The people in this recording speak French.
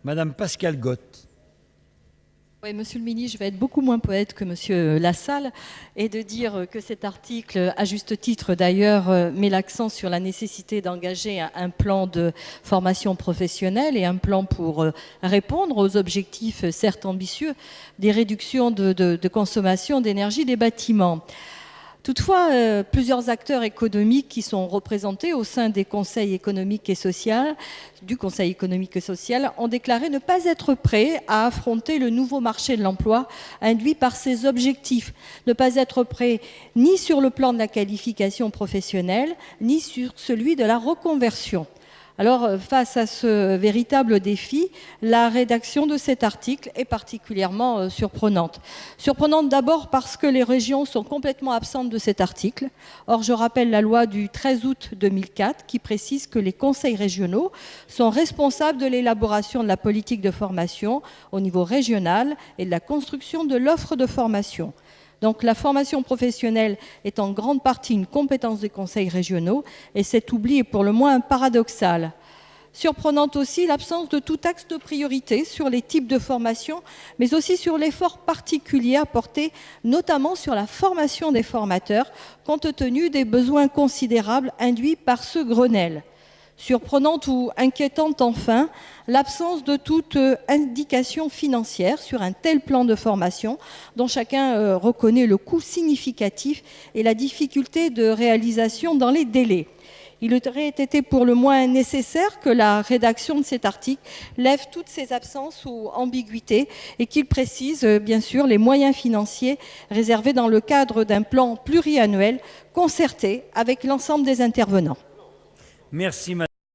Madame Pascale Gott. Oui, Monsieur le ministre, je vais être beaucoup moins poète que Monsieur Lassalle et de dire que cet article, à juste titre d'ailleurs, met l'accent sur la nécessité d'engager un plan de formation professionnelle et un plan pour répondre aux objectifs, certes ambitieux, des réductions de consommation d'énergie des bâtiments. Toutefois, plusieurs acteurs économiques qui sont représentés au sein des conseils économiques et sociaux, du Conseil économique et social, ont déclaré ne pas être prêts à affronter le nouveau marché de l'emploi induit par ces objectifs, ne pas être prêts ni sur le plan de la qualification professionnelle, ni sur celui de la reconversion. Alors, face à ce véritable défi, la rédaction de cet article est particulièrement surprenante. Surprenante d'abord parce que les régions sont complètement absentes de cet article. Or, je rappelle la loi du 13 août 2004 qui précise que les conseils régionaux sont responsables de l'élaboration de la politique de formation au niveau régional et de la construction de l'offre de formation. Donc la formation professionnelle est en grande partie une compétence des conseils régionaux et cet oubli est pour le moins paradoxal. Surprenante aussi l'absence de tout axe de priorité sur les types de formation, mais aussi sur l'effort particulier apporté, notamment sur la formation des formateurs, compte tenu des besoins considérables induits par ce Grenelle. Surprenante ou inquiétante enfin, l'absence de toute indication financière sur un tel plan de formation dont chacun reconnaît le coût significatif et la difficulté de réalisation dans les délais. Il aurait été pour le moins nécessaire que la rédaction de cet article lève toutes ces absences ou ambiguïtés et qu'il précise bien sûr les moyens financiers réservés dans le cadre d'un plan pluriannuel concerté avec l'ensemble des intervenants. Merci, Madame.